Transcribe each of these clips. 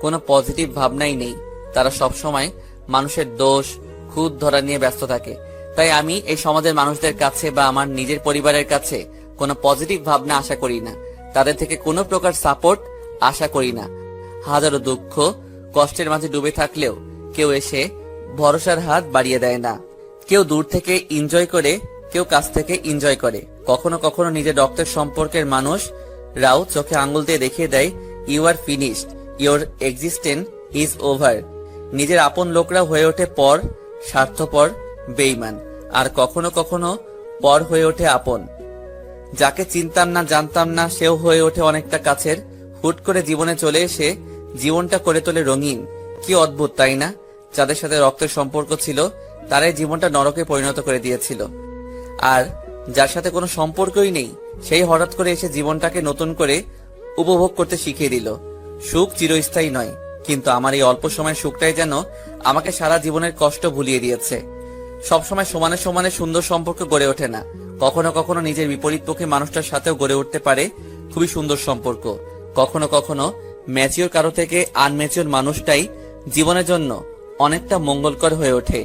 কোনো পজিটিভ ভাবনাই নেই। তারা সবসময় মানুষের দোষ খুঁত ধরা নিয়ে ব্যস্ত থাকে। তাই আমি এই সমাজের মানুষদের কাছে বা আমার নিজের পরিবারের কাছে কোনো পজিটিভ ভাবনা আশা করি না। তাদের থেকে কোনো প্রকার সাপোর্ট আশা করি না। হাজারো দুঃখ কষ্টের মাঝে ডুবে থাকলেও কেউ এসে ভরসার হাত বাড়িয়ে দেয় না। কেউ দূর থেকে এনজয় করে, কেউ কাছ থেকে এনজয় করে। কখনো কখনো নিজের রক্তের সম্পর্কের মানুষরাও চোখে আঙ্গুল দিয়ে দেখিয়ে দেয়, you are finished, your existence is over. নিজের আপন লোকরা হয়ে ওঠে পর, স্বার্থপর, বেঈমান। আর কখনো কখনো পর হয়ে ওঠে আপন। যাকে চিনতাম না জানতাম না সেও হয়ে ওঠে অনেকটা কাছের। হুট করে জীবনে চলে এসে জীবনটা করে তোলে রঙিন। কি অদ্ভুত তাই না? যাদের সাথে রক্তের সম্পর্ক ছিল তারাই জীবনটা নরকে পরিণত করে দিয়েছিল। আর যার সাথে কোনো সম্পর্কই নেই সেই হঠাৎ করে এসে জীবনটাকে নতুন করে উপভোগ করতে শিখিয়ে দিল। সুখ চিরস্থায়ী নয়, কিন্তু আমার এই অল্প সময়ের সুখটাই যেন আমাকে সারা জীবনের কষ্ট ভুলিয়ে দিয়েছে। সবসময় সমানে সমানে সুন্দর সম্পর্ক গড়ে ওঠে না। কখনো কখনো নিজের বিপরীতপক্ষী মানুষটার সাথেও গড়ে উঠতে পারে খুবই সুন্দর সম্পর্ক। কখনো কখনো ম্যাচিওর কারো থেকে আনম্যাচিওর মানুষটাই জীবনের জন্য অনেকটা মঙ্গলকর হয়ে ওঠে।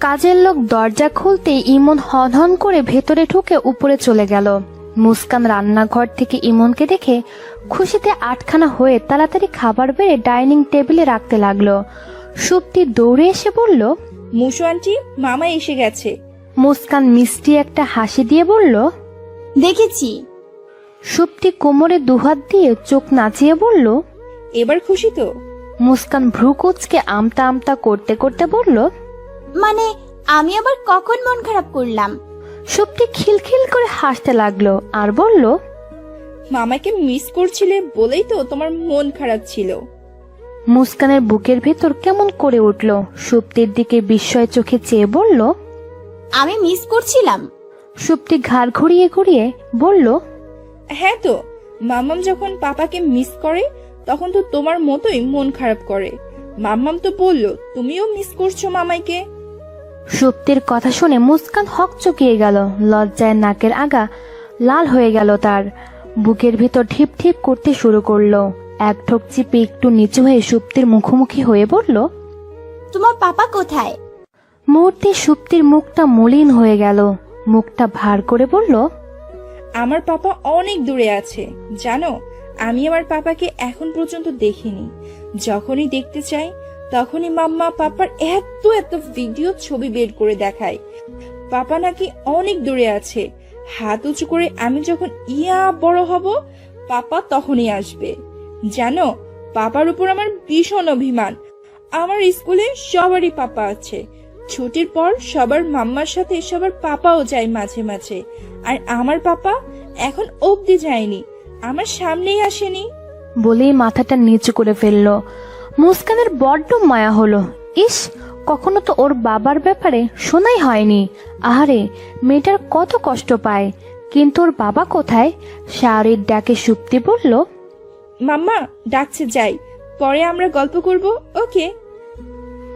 কাজের লোক দরজা খুলতেই ইমন হন করে ভেতরে ঢুকে উপরে চলে গেল। মুস্কান রান্নাঘর থেকে ইমনকে দেখে খুশিতে আটখানা হয়ে তাড়াতাড়ি খাবার বেড়ে ডাইনিং টেবিলে রাখতে লাগলো। সুপ্তি দৌড়ে এসে বলল, মুসু আন্টি, মামা এসে গেছে। মুস্কান মিষ্টি একটা হাসি দিয়ে বলল, দেখেছি। সুপ্তি কোমরে দুহাত দিয়ে চোখ নাচিয়ে বলল, এবার খুশি তো? মুস্কান ভ্রু কুঁচকে আমতা আমতা করতে করতে বলল, মানে আমি আবার কখন মন খারাপ করলাম? সুপ্তি খিলখিল করে হাসতে লাগলো আর বলল, মামাকে মিস করছিলে বলেই তো তোমার মন খারাপ ছিল। মুস্কানের বুকের ভেতর কেমন করে উঠল। সুপ্তির দিকে বিস্ময় চোখে চেয়ে বলল, আমি মিস করছিলাম? সুপ্তি ঘাড় ঘুরিয়ে ঘুরিয়ে বলল, হ্যাঁ তো, মাম্মাম যখন পাপাকে মিস করে তখন তো তোমার মতোই মন খারাপ করে। মাম্মাম তো বললো তুমিও মিস করছো মামাইকে। সুপ্তির কথা শুনে মুস্কান হকচকিয়ে গেল। লজ্জায় নাকের আগা লাল হয়ে গেল তার। বুকের ভিতর ঢিপ ঢিপ করতে শুরু করলো। এক ঠোক চিপে একটু নিচু হয়ে সুপ্তির মুখোমুখি হয়ে বলল, তোমার পাপা কোথায়? মুহূর্তে সুপ্তির মুখটা মলিন হয়ে গেল। মুখটা ভার করে বলল, আমার পাপা অনেক দূরে আছে জানো। আমি আমার পাপাকে এখন পর্যন্ত দেখিনি। যখনই দেখতে চাই তখনই মাম্মা পাপার এত এত ভিডিও ছবি বের করে দেখায়। পাপা নাকি অনেক দূরে আছে। হাত উঁচু করে আমি যখন ইয়া বড় হব পাপা তখনই আসবে। জানো, পাপার উপর আমার ভীষণ অভিমান। আমার স্কুলে সবারই পাপা আছে। ছুটির পর সবার মাম্মার সাথে সবার পাপাও যায় মাঝে মাঝে। আর আমার পাপা এখন অবধি যায়নি, আমার সামনেই আসেনি। বলেই মাথাটা নিচু করে ফেলল। মুস্কানের বড্ড মায়া হলো। ইস, কখনো তো ওর বাবার ব্যাপারে শোনাই হয়নি। আহারে, মেয়েটার কত কষ্ট পায়। কিন্তু ওর বাবা কোথায়? শাওরির ডাকে সুপ্তি বলল, মাম্মা ডাকছে, যাই, পরে আমরা গল্প করব, ওকে?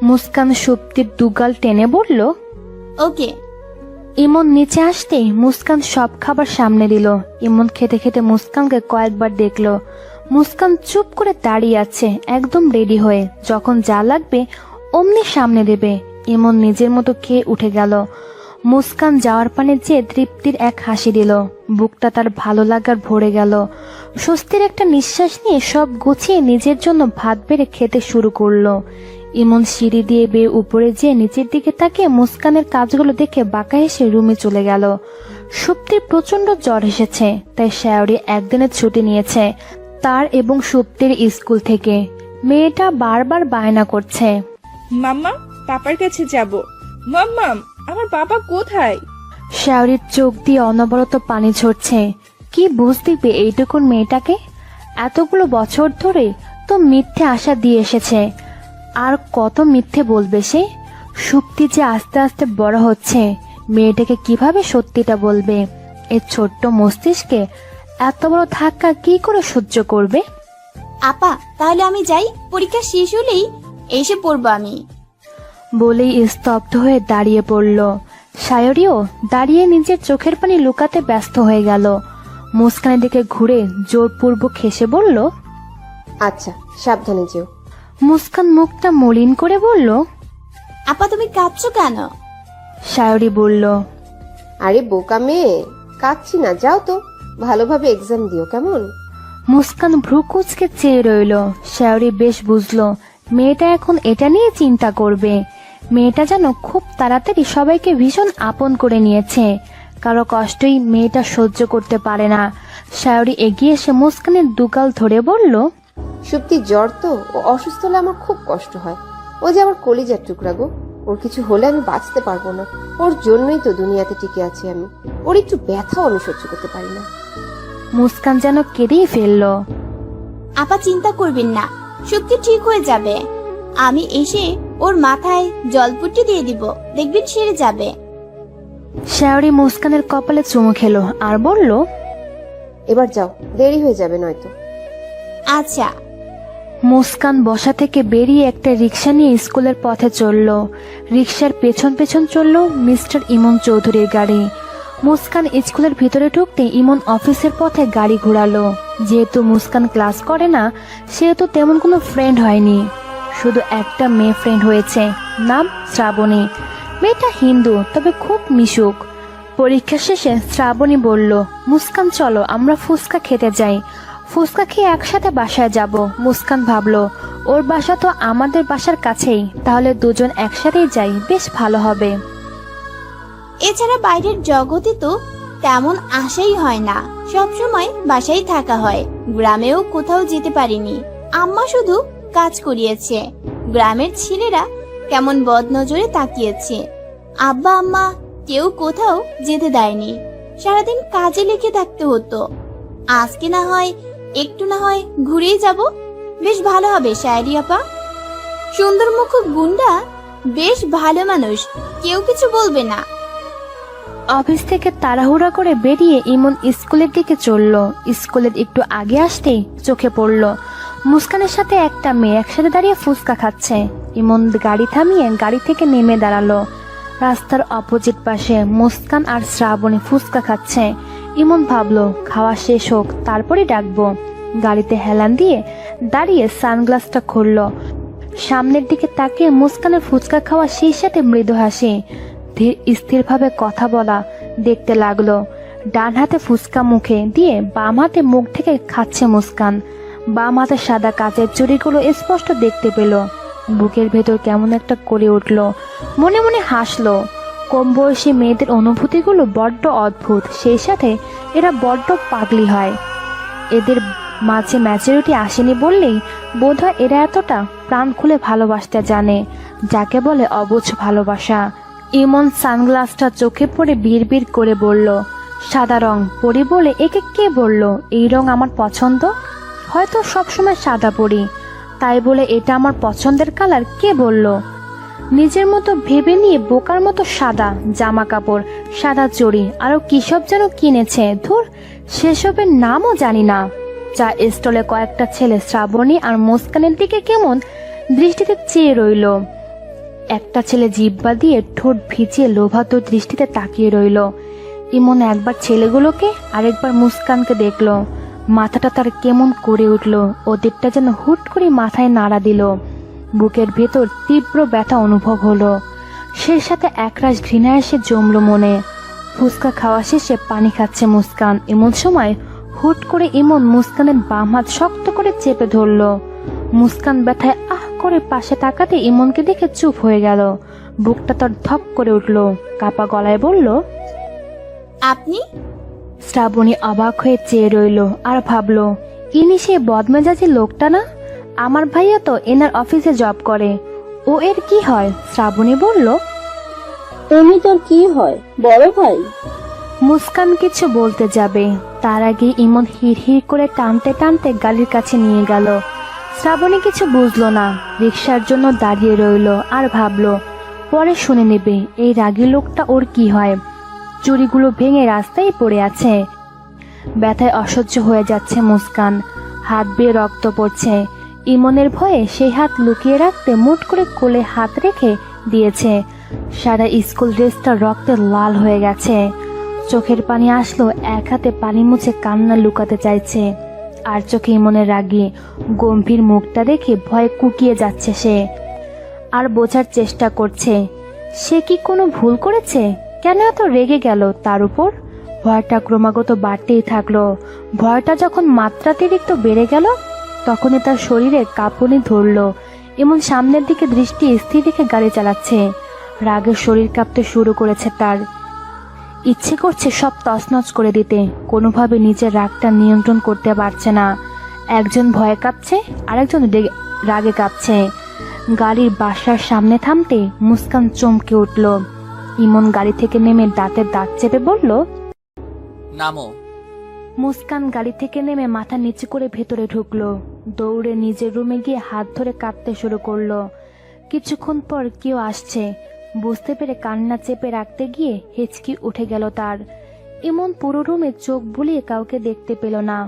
মুস্কান সুপ্তির দুগাল টেনে বলল, ওকে। ইমন নিচে আসতেই মুস্কান সব খাবার সামনে দিল। ইমন খেতে খেতে মুস্কানকে কয়েকবার দেখলো। মুস্কান চুপ করে দাঁড়িয়ে আছে, একদম রেডি হয়ে। যখন যা লাগবে অমনি সামনে দেবে। ইমন নিজের মতো খেয়ে উঠে গেল। মুস্কান যাওয়ার পানে চেয়ে তৃপ্তির এক হাসি দিল। বুকটা তার ভালো লাগার ভরে গেল। স্বস্তির একটা নিঃশ্বাস নিয়ে সব গুছিয়ে নিজের জন্য ভাত বেড়ে খেতে শুরু করলো। ইমন সিঁড়ি দিয়ে বেয়ে উপরে যেয়ে নিচের দিকে তাকিয়ে মুস্কানের কাজগুলো দেখে বাঁকা হেসে রুমে চলে গেল। সুপ্তির প্রচন্ড জ্বর এসেছে, তাই শাওরি একদিনের ছুটি নিয়েছে তার এবং সুপ্তির স্কুল থেকে। মেয়েটা বারবার বায়না করছে, মাম্মা পাপার কাছে যাব। মাম্মাম, আমার পাপা কোথায়? শাওরির চোখ দিয়ে অনবরত পানি ঝরছে। কি বুঝ দিবে এইটুকুন মেয়েটাকে? এতগুলো বছর ধরে তো মিথ্যে আশা দিয়ে এসেছে। আর কত মিথ্যে বলবে সে? সুপ্তি যে আস্তে আস্তে বড় হচ্ছে, মেয়েটাকে কিভাবে সত্যিটা বলবে? এই ছোট্ট মস্তিষ্কে এত বড় ধাক্কা কি করে সহ্য করবে? আপা, তাহলে আমি যাই, পরীক্ষা শেষ হলেই এসে পড়বো আমি। বলেই স্তব্ধ হয়ে দাঁড়িয়ে পড়ল। শায়রিও দাঁড়িয়ে নিজের চোখের পানি লুকাতে ব্যস্ত হয়ে গেল। মুস্কানের দিকে ঘুরে জোরপূর্বক হেসে বলল, আচ্ছা, সাবধানে যেও। মুস্কান মুখটা মলিন করে বলল, আপা তুমি কাঁদছো কেন? সায়রি বলল, আরে বোকা মেয়ে, কাঁদছি না, যাও তো, ভালোভাবে এক্সাম দিও কেমন। মুস্কান ভ্রু কুচকে চেয়ে রইল। শায়রি বেশ বুঝলো মেয়েটা এখন এটা নিয়ে চিন্তা করবে। মেয়েটা যেন খুব তাড়াতাড়ি সবাইকে ভীষণ আপন করে নিয়েছে, কারো কষ্টই মেয়েটা সহ্য করতে পারে না। শায়রি এগিয়ে এসে মুস্কানের দুগাল ধরে বলল, সুপ্তি জ্বর তো, ও অসুস্থ হলে আমার খুব কষ্ট হয়। ও যে আমার কলিজার টুকরা গো, ওর কিছু হলে আমি বাঁচতে পারবো না। ওর জন্যই তো দুনিয়াতে টিকে আছি আমি। ওর একটু ব্যথাও আমি সহ্য করতে পারি না। মুস্কান যেন কেঁদেই ফেলল। আপা চিন্তা করবেন না, সত্যি ঠিক হয়ে যাবে। আমি এসে ওর মাথায় জলপুট্টি দিয়ে দিব, দেখবেন সেরে যাবে। শায়রি মুস্কানের কপালে চুমু খেলো আর বলল, এবার যাও, দেরি হয়ে যাবে নয়তো। আচ্ছা। মুস্কান বসা থেকে বেরিয়ে একটা রিক্সা নিয়ে স্কুলের পথে চলল। রিক্সার পেছন পেছন চলল মিস্টার ইমন চৌধুরীর গাড়ি। মুস্কান স্কুলের ভিতরে ঢুকতে ইমন অফিসের পথে গাড়ি ঘোরালো। যেহেতু মুস্কান ক্লাস করে না, সেহেতু তেমন কোনো ফ্রেন্ড হয়নি, শুধু একটা মেয়ে ফ্রেন্ড হয়েছে, নাম শ্রাবণী। মেয়েটা হিন্দু, তবে খুব মিশুক। পরীক্ষা শেষে শ্রাবণী বলল, মুস্কান চলো আমরা ফুচকা খেতে যাই। ফুচকা খেয়ে একসাথে বাসায় যাব। মুস্কান ভাবলো ওর বাসা তো আমাদের বাসার কাছেই, তাহলে দুজন একসাথেই যাই, বেশ ভালো হবে। এছাড়া বাইরের জগতে তো তেমন আশাই হয় না, সবসময় বাসায় থাকা হয়। গ্রামেও কোথাও যেতে পারিনি, আম্মা শুধু কাজ করিয়েছে। গ্রামের ছেলেরা কেমন বদনজরে তাকিয়েছে। আব্বা আম্মা কেউ কোথাও যেতে দেয়নি, সারাদিন কাজে লেগে থাকতে হতো। আজকে না হয় একটু না হয় ঘুরেই যাব, বেশ ভালো হবে। শায়রি আপা সুন্দর মুখ গুন্ডা, বেশ ভালো মানুষ, কেউ কিছু বলবে না। অফিস থেকে তাড়াহুড়া করে বেরিয়ে ইমন স্কুলের দিকে চলল। স্কুলের একটু আগে আসতেই চোখে পড়ল মুস্কানের সাথে একটা মেয়ে একসাথে দাঁড়িয়ে ফুচকা খাচ্ছে। ইমন গাড়ি থামিয়ে গাড়ি থেকে নেমে দাঁড়ালো। রাস্তার অপোজিট পাশে মুস্কান আর শ্রাবণী ফুচকা খাচ্ছে। ইমন ভাবলো খাওয়া শেষ হোক তারপরে ডাকবো। গাড়িতে হেলান দিয়ে দাঁড়িয়ে সানগ্লাসটা খুললো। সামনের দিকে তাকিয়ে মুস্কানের ফুচকা খাওয়া সেই সাথে মৃদু হাসি, ধীর স্থিরভাবে কথা বলা দেখতে লাগলো। ডান হাতে ফুচকা মুখে দিয়ে বাম হাতে মুখ থেকে খাচ্ছে মুস্কান। বাম হাতে সাদা কাচের চুড়িগুলো স্পষ্ট দেখতে পেল। বুকের ভেতর কেমন একটা করে উঠল, মনে মনে হাসলো। কম বয়সী মেয়েদের অনুভূতিগুলো বড্ড অদ্ভুত, সেই সাথে এরা বড্ড পাগলি হয়। এদের মাঝে ম্যাচুরিটি আসেনি বললেই বোধহয় এরা এতটা প্রাণ খুলে ভালোবাসতে জানে, যাকে বলে অবুঝ ভালোবাসা। ইমন সানগ্লাসটা চোখে পড়ে বিড়বিড় করে বলল, সাদা রং পরি বলে একে কে বলল এই রং আমার পছন্দ? হয়তো সবসময় সাদা পরি, তাই বলে এটা আমার পছন্দের কালার কে বলল? নিজের মতো ভেবে নিয়ে বোকার মতো সাদা জামা কাপড়, সাদা চড়ি, আরো কিসব যেন কিনেছে, ধুর সেসবের নামও জানি না। চা স্টলে কয়েকটা ছেলে শ্রাবণী আর মুস্কানের দিকে কেমন দৃষ্টিতে চেয়ে রইল। একটা ছেলে জিহ্বা দিয়ে ঠোঁট ভিজিয়ে লোভাতুর দৃষ্টিতে তাকিয়ে রইল। ইমন একবার ছেলেগুলোকে আরেকবার মুস্কানকে দেখলো। মাথাটা তার কেমন করে উঠল, ওদেরটা যেন হুট করে মাথায় নাড়া দিল। বুকের ভেতর তীব্র ব্যথা অনুভব হলো, সেই সাথে একরাশ ঘৃণা এসে জমলো মনে। ফুচকা খাওয়া শেষে পানি খাচ্ছে মুস্কান। এমন সময় হুট করে ইমন মুস্কানের বাম হাত শক্ত করে চেপে ধরলো। মুস্কান ব্যথায় আহ করে পাশে তাকাতে ইমনকে দেখে চুপ হয়ে গেল। বুকটা তার ধক করে উঠল, কাপা গলায় বলল, আপনি? শ্রাবণী অবাক হয়ে চেয়ে রইল আর ভাবলো ইনি সে বদমেজাজি লোকটা না? আমার ভাইয়া তো এনার অফিসে জব করে, ও এর কি হয়? শ্রাবণী বলল, তুমি তোর কি হয়, বড় ভাই? মুস্কান কিছু বলতে যাবে, তার আগে ইমন হিড় করে টানতে টানতে গাড়ির কাছে নিয়ে গেল। শ্রাবণী কিছু বুঝলো না, রিক্সার জন্য দাঁড়িয়ে রইল আর ভাবলো পরে শুনে নেবে এই রাগী লোকটা ওর কি হয়। চুড়িগুলো ভেঙে রাস্তায় পড়ে আছে। ব্যথায় অসহ্য হয়ে যাচ্ছে মুস্কান, হাত বেয়ে রক্ত পড়ছে। ইমনের ভয়ে সেই হাত লুকিয়ে রাখতে মুট করে কোলে হাত রেখে দিয়েছে। সারা স্কুল ড্রেসটা রক্তে লাল হয়ে গেছে। চোখের পানি আসলো, এক হাতে পানি মুছে কান্না লুকাতে চাইছে, আর চোখে ইমনের রাগে গম্ভীর মুখটা দেখে ভয়ে কুকিয়ে যাচ্ছে সে। আর বোঝার চেষ্টা করছে সে কি কোনো ভুল করেছে, কেন এত রেগে গেল তার উপর। ভয়টা ক্রমাগত বাড়তেই থাকলো। ভয়টা যখন মাত্রাতিরিক্ত বেড়ে গেল তখনই তার শরীরে কাঁপুনি ধরলো। এমন সামনের দিকে দৃষ্টি স্থির রেখে গাড়ি চালাচ্ছে। রাগের শরীর কাঁপতে শুরু করেছে তার। ইচ্ছে করছে সব তছনছ করে দিতে, কোনোভাবে নিজের রাগটা নিয়ন্ত্রণ করতে পারছে না। একজন ভয়ে কাঁপছে, আরেকজন রাগে কাঁপছে। গাড়ির বাসার সামনে থামতে মুস্কান চমকে উঠল। ইমন গাড়ি থেকে নেমে দাঁতের দাঁত চেপে বলল, নামো। মুস্কান গাড়ি থেকে নেমে মাথা নিচু করে ভেতরে ঢুকলো। দৌড়ে নিজের রুমে গিয়ে হাত ধরে কাঁদতে শুরু করলো। কিছুক্ষণ পর কেউ আসছে বুঝতে পেরে কান্না চেপে রাখতে গিয়ে হেঁচকি উঠে গেল তার। এমন পুরো রুমে চোখ বুলিয়ে কাউকে দেখতে পেল না।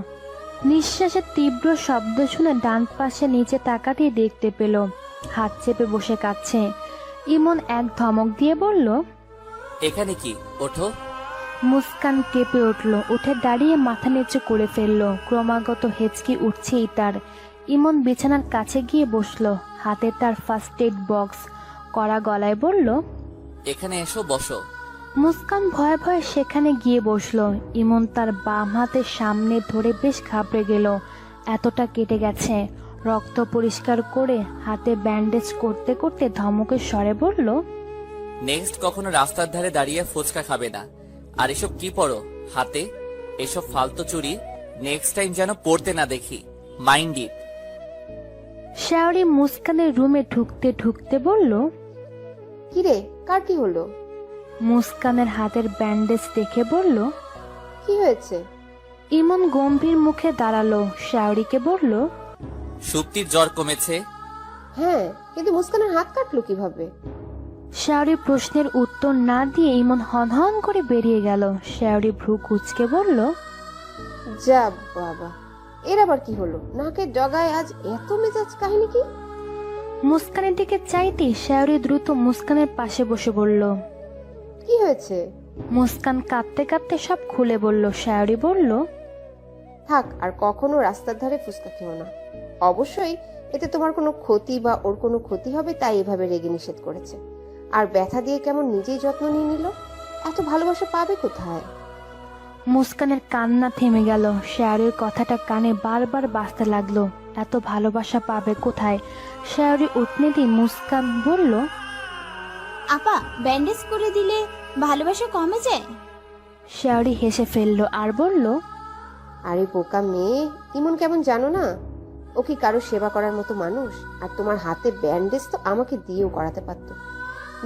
নিঃশ্বাসের তীব্র শব্দ শুনে ডান পাশে নিচে তাকাতেই দেখতে পেল হাত চেপে বসে কাঁদছে। ইমন এক ধমক দিয়ে বলল, এখানে কি? ওঠো। মুস্কান কেঁপে উঠল, উঠে দাঁড়িয়ে মাথা নিচু করে ফেললো। ক্রমাগত হেঁচকি উঠছেই তার। ইমন বিছানার কাছে গিয়ে বসলো, হাতে তার ফার্স্ট এড বক্স। কড়া গলায় বলল, এখানে এসো, বসো। মুস্কান ভয়ে ভয়ে সেখানে গিয়ে বসলো। ইমন তার বাম হাতের সামনে ধরে বেশ ঘাবড়ে গেল। এতটা কেটে গেছে। রক্ত পরিষ্কার করে হাতে ব্যান্ডেজ করতে করতে ধমকের স্বরে বলল, নেক্সট কখনো রাস্তার ধারে দাঁড়িয়ে ফুচকা খাবে না। আর এসব কি পরো হাতে? এসব ফালতু চুরি নেক্সট টাইম যেন পড়তে না দেখি। Mind it. শেওরি মুস্কানের রুমে ঢুকতে ঢুকতে বলল, কিরে, কার কি হলো? মুস্কানের হাতের ব্যান্ডেজ দেখে বলল, কি হয়েছে? ইমন গম্ভীর মুখে দাঁড়ালো, শেওরিকে বলল, সুপ্তির জ্বর কমেছে? হ্যাঁ, কিন্তু মুস্কানের হাত কাটলো কিভাবে? শেওরি প্রশ্নের উত্তর না দিয়ে ইমন হনহন করে বেরিয়ে গেল। শেওরি ভ্রু কুঁচকে বলল, যা বাবা, এর আবার কি হলো? নাকের ডগায় আজ এত মেজাজ, কাহিনী কি? মুস্কানের দিকে চাইতে শেওরি দ্রুত মুস্কানের পাশে বসে বলল। কি হয়েছে? মুস্কান কাঁদতে কাঁদতে সব খুলে বলল। শেওরি বলল, থাক, আর কখনো রাস্তার ধারে ফুচকা খেও না। অবশ্যই এতে তোমার কোনো ক্ষতি বা ওর কোনো ক্ষতি হবে, তাই এভাবে রেগে নিষেধ করেছে। আর ব্যথা দিয়ে কেমন নিজেই যত্ন নিয়ে নিল। এত ভালোবাসা পাবে কোথায়? মুস্কানের কান্না থেমে গেল। শেওরির কথাটা কানে বারবার বাজতে লাগলো। এত ভালোবাসা পাবে কোথায়? শেওরি উঠনে দিয়ে মুস্কান বলল, আপা, ব্যান্ডেজ করে দিলে ভালোবাসা কমে যায়? শেওরি হেসে ফেললো আর বলল, আরে বোকা মেয়ে, ইমন কেমন জানো না? ও কি কারো সেবা করার মতো মানুষ? আর তোমার হাতে ব্যান্ডেজ তো আমাকে দিয়েও করাতে পারতো।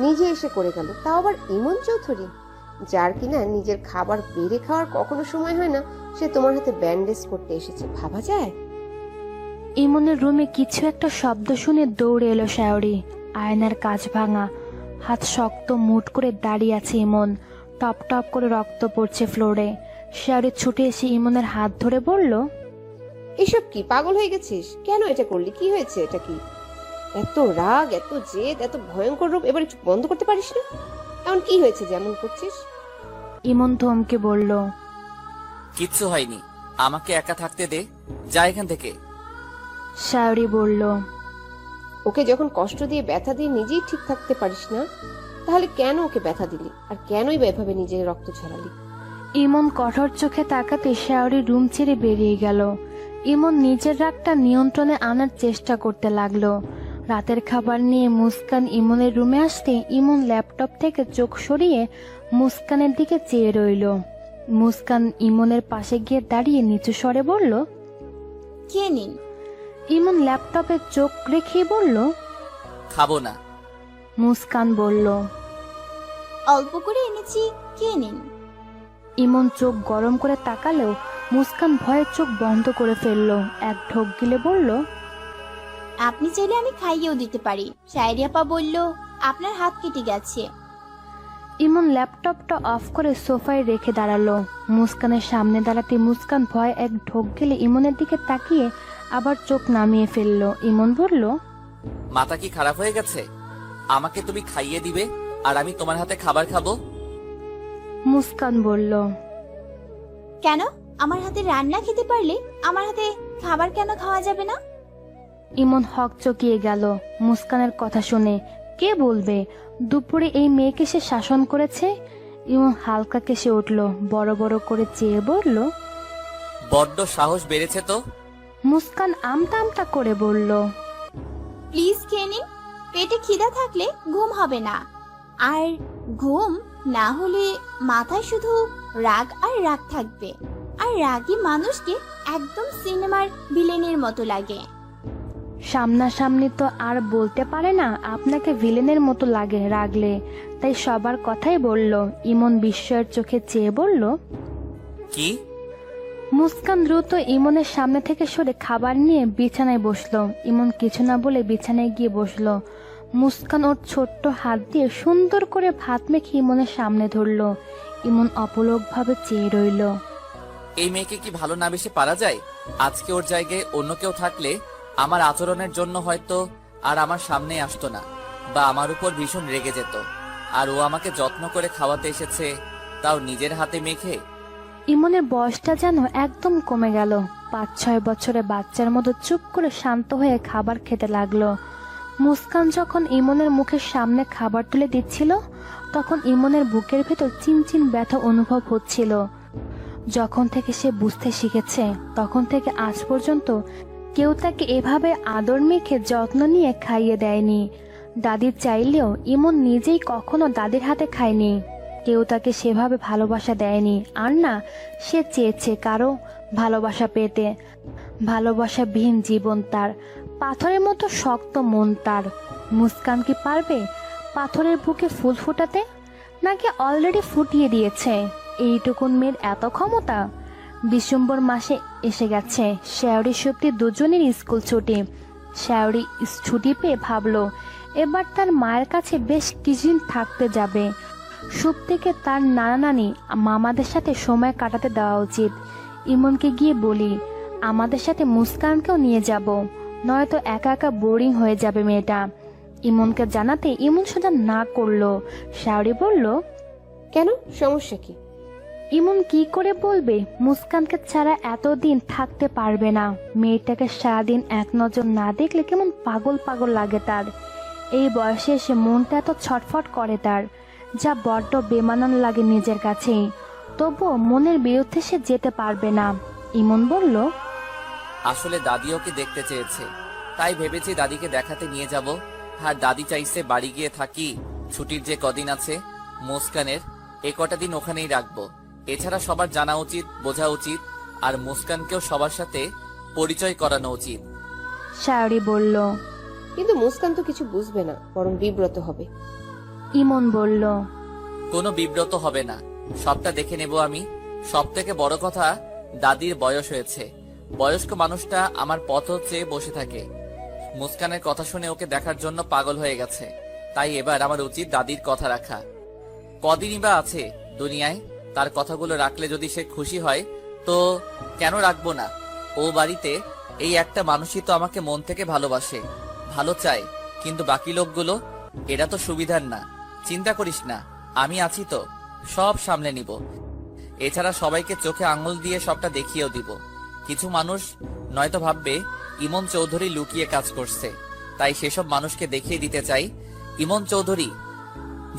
নিজে এসে করে গেল, তাও আবার ইমন চৌধুরী, যার কিনা নিজের খাবার বেড়ে খাওয়ার কখনো সময় হয় না, সে তোমার হাতে ব্যান্ডেজ করতে এসেছে। ভাবা যায়? ইমনের রুমে কিছু একটা শব্দ শুনে দৌড়ে এলো শেওরি। আয়নার কাঁচ ভাঙা, হাত শক্ত মুঠ করে দাঁড়িয়ে আছে ইমন। টপ টপ করে রক্ত পড়ছে ফ্লোরে। শেওরি ছুটে এসে ইমনের হাত ধরে বলল, এসব কি, পাগল হয়ে গেছিস? কেন এটা করলি? কি হয়েছে? এটা কি? এত রাগ, এত জেদ, এত ভয়ঙ্কর রূপ এবার একটু বন্ধ করতে পারিস না? এমন কি হয়েছে যেমন করছিস? ইমন ধমকে বলল, কিচ্ছু হয়নি, আমাকে একা থাকতে দে, যা এখান থেকে। শেওরি বলল, ওকে যখন কষ্ট দিয়ে ব্যথা দিয়ে নিজেই ঠিক থাকতে পারিস না, তাহলে কেন ওকে ব্যথা দিলি? আর কেনই বা এভাবে নিজের রক্ত ছড়ালি? ইমন কঠোর চোখে তাকাতে শেওরি রুম ছেড়ে বেরিয়ে গেল। ইমন নিজের রাগটা নিয়ন্ত্রণে আনার চেষ্টা করতে লাগলো। রাতের খাবার নিয়ে মুস্কান ইমনের রুমে আসতে ইমন ল্যাপটপ থেকে চোখ সরিয়ে মুস্কানের দিকে চেয়ে রইল। মুস্কান ইমনের পাশে গিয়ে দাঁড়িয়ে নিচু স্বরে বলল, খেয়ে নিন। ইমন ল্যাপটপে চোখ রেখে বলল, খাবো না। মুস্কান বলল, অল্প করে এনেছি, খেয়ে নিন। ইমন চোখ গরম করে তাকালেও মুস্কান ভয়ে চোখ বন্ধ করে ফেললো। এক ঢোক গিলে বলল, আপনি চাইলে আমি খাইয়েও দিতে পারি। শায়রি আপা বলল আপনার হাত কেটে গেছে। ইমন ল্যাপটপটা অফ করে সোফায় রেখে দাঁড়ালো। মুস্কানের সামনে দাঁড়াতে মুস্কান ভয় এক ঢোক গেলে ইমনের দিকে তাকিয়ে আবার চোখ নামিয়ে ফেললো। ইমন বলল, মাথা কি খারাপ হয়ে গেছে? আমাকে তুমি খাইয়ে দিবে আর আমি তোমার হাতে খাবার খাবো? মুস্কান বলল, কেন? আমার হাতে রান্না খেতে পারলে আমার হাতে খাবার কেন খাওয়া যাবে না? ইমন হকচকিয়ে গেল মুস্কানের কথা শুনে। কে বলবে দুপুরে এই মেয়েকে সে শাসন করেছে? ইমন হালকা কেসে উঠল, বড় বড় করে চেয়ে বলল। বড্ড সাহস বেড়েছে তো। মুস্কান আমতা আমতা করে বলল, প্লিজ খেয়ে নিন। পেটে খিদা থাকলে ঘুম হবে না, আর ঘুম না হলে মাথায় শুধু রাগ আর রাগ থাকবে, আর রাগী মানুষকে একদম সিনেমার ভিলেনের মতো লাগে। সামনাসামনি তো আর বলতে পারে না আপনাকে ভিলেনের মতো লাগে রাগলে, তাই সবার কথাই বলল। ইমন বিস্ময়ের চোখে চেয়ে বলল। কি? মুস্কান দ্রুত ইমনের সামনে থেকে সরে খাবার নিয়ে বিছানায় বসলো। ইমন কিছু না বলে বিছানায় গিয়ে বসলো। মুস্কান ওর ছোট্ট হাত দিয়ে সুন্দর করে ভাত মেখে ইমনের সামনে ধরলো। ইমন অপলকভাবে চেয়ে রইল। এই মেয়েকে কি ভালো না বেশি পারা যায়? আজকে ওর জায়গায় অন্য কেউ থাকলে আমার আচরণের জন্য হয়তো আর আমার সামনে আসতো না, বা আমার উপর ভীষণ রেগে যেত। আর ও আমাকে যত্ন করে খাওয়াতে এসেছে, তাও নিজের হাতে মেখে। ইমনের বয়সটা যেন একদম কমে গেল। 5-6 বছরের বাচ্চার মতো চুপ করে শান্ত হয়ে খাবার খেতে লাগলো। মুস্কান যখন ইমনের মুখের সামনে খাবার তুলে দিচ্ছিল, তখন ইমনের বুকের ভেতর চিনচিন ব্যথা অনুভব হচ্ছিল। যখন থেকে সে বুঝতে শিখেছে, তখন থেকে আজ পর্যন্ত কেউ তাকে এভাবে আদর মেখে যত্ন নিয়ে খাইয়ে দেয়নি। দাদি চাইলেও ইমন নিজেই কখনো দাদির হাতে খায়নি। কেউ তাকে সেভাবে ভালোবাসা দেয়নি। আর না, সে চেয়েছে কারো ভালোবাসা পেতে। ভালোবাসাবিহীন জীবন তার, পাথরের মতো শক্ত মন তার। মুস্কান কি পারবে পাথরের বুকে ফুল ফোটাতে? নাকি অলরেডি ফুটিয়ে দিয়েছে? এইটুকুন মেয়ের এত ক্ষমতা? ডিসেম্বর মাসে এসে গেছে। শেওরি সত্যি দুজনের স্কুল ছুটি। শেওরি ছুটি পেয়ে ভাবলো এবার তার মায়ের কাছে বেশ কিছুদিন থাকতে যাবে। সুপ থেকে তার নানা নানি মামাদের সাথে সময় কাটাতে দেওয়া উচিত। ইমনকে গিয়ে বলি আমাদের সাথে মুস্কানকেও নিয়ে যাব, নয়তো একা একা বোরিং হয়ে যাবে মেয়েটা। ইমনকে জানাতে ইমন সোজা না করলো। শাওরি বলল, কেন, সমস্যা কি? ইমন কি করে বলবে মুস্কানকে ছাড়া এতদিন থাকতে পারবে না। মেয়েটাকে সারাদিন এক নজর না দেখলে কেমন পাগল পাগল লাগে তার। এই বয়সে এসে মনটা এত ছটফট করে তার, যা বড্ড বেমানান লাগে নিজের কাছেই। তবুও মনের বিরুদ্ধে সে যেতে পারবে না। ইমন বলল, আসলে দাদি ওকে দেখতে চেয়েছে, তাই ভেবেছি দাদিকে দেখাতে নিয়ে যাব। আর দাদি চাইছে বাড়ি গিয়ে থাকি, ছুটির যে কদিন আছে মুস্কানের, এ কটা দিন ওখানেই রাখবো। এছাড়া সবার জানা উচিত, বোঝা উচিত, আর মুস্কানকেও সবার সাথে পরিচয় করানো উচিত। শাওরি বলল। কিন্তু মুস্কান তো কিছু বুঝবে না, বরং বিব্রত হবে। ইমন বলল, কোনো বিব্রত হবে না, সবটা দেখে নেব আমি। সব থেকে বড় কথা, দাদির বয়স হয়েছে। বয়স্ক মানুষটা আমার পথ চেয়ে বসে থাকে। মুস্কানের কথা শুনে ওকে দেখার জন্য পাগল হয়ে গেছে। তাই এবার আমার উচিত দাদির কথা রাখা। কদিনই বা আছে দুনিয়ায়, তার কথাগুলো রাখলে যদি সে খুশি হয় তো কেন রাখবো না? ও বাড়িতে এই একটা মানুষই তো আমাকে মন থেকে ভালোবাসে, ভালো চায়। কিন্তু বাকি লোকগুলো, এরা তো সুবিধার না। চিন্তা করিস না, আমি আছি তো, সব সামলে নিব। এছাড়া সবাইকে চোখে আঙুল দিয়ে সবটা দেখিয়েও দিব। কিছু মানুষ নয়তো ভাববে ইমন চৌধুরী লুকিয়ে কাজ করছে, তাই সেসব মানুষকে দেখিয়ে দিতে চাই ইমন চৌধুরী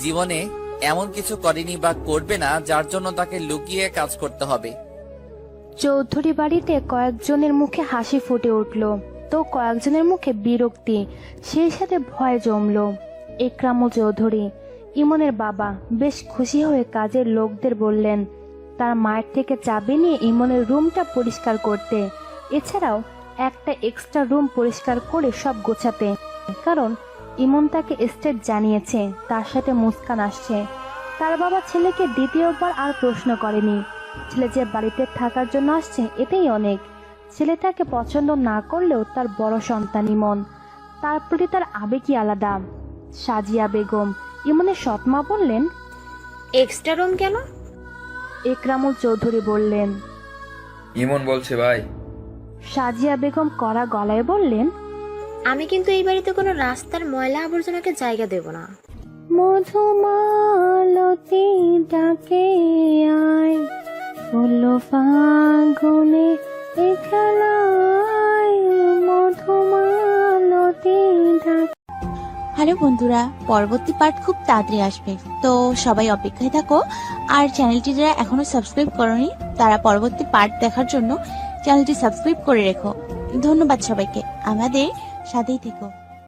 জীবনে এমন কিছু করেনি বা করবে না যার জন্য তাকে লুকিয়ে কাজ করতে হবে। চৌধুরী বাড়িতে কয়েকজনের মুখে হাসি ফুটে উঠল, তো কয়েকজনের মুখে বিরক্তি, সেই সাথে ভয় জমল। একরামুল চৌধুরী, ইমনের বাবা, বেশ খুশি হয়ে কাজের লোকদের বললেন তার মায়ের থেকে চাবি নিয়ে ইমনের রুমটা পরিষ্কার করতে, এছাড়াও একটা এক্সট্রা রুম পরিষ্কার করে সব গোছাতে। কারণ ইমন তাকে স্টেট জানিয়েছে তার সাথে মুস্কান আসছে। তার বাবা ছেলেকে দ্বিতীয়বার আর প্রশ্ন করেনি। ছেলে যে বাড়িতে থাকার জন্য আসছে এতেই অনেক। ছেলে তাকে পছন্দ না করলেও তার বড় সন্তান ইমন, তার প্রতি তার আবেগই আলাদা। সাজিয়া বেগম, ইমনের সৎমা, বললেন, এক্সট্রা রুম কেন? একরামুল চৌধুরী বললেন। ইমন বলছে ভাই। সাজিয়া বেগম কড়া গলায় বললেন, আমি কিন্তু এই বাড়িতে কোনো রাস্তার ময়লা আবর্জনাকে জায়গা দেব না। মধুমালতী ডাকে আয়, হলো ফাগুনে এ খেলায়, মধুমালতী ডাকে। হ্যালো বন্ধুরা, পরবর্তী পার্ট খুব তাড়াতাড়ি আসবে, তো সবাই অপেক্ষায় থাকো। আর চ্যানেলটি যারা এখনো সাবস্ক্রাইব করোনি তারা পরবর্তী পার্ট দেখার জন্য চ্যানেলটি সাবস্ক্রাইব করে রেখো। ধন্যবাদ সবাইকে, আমাদের সাথেই থেকো।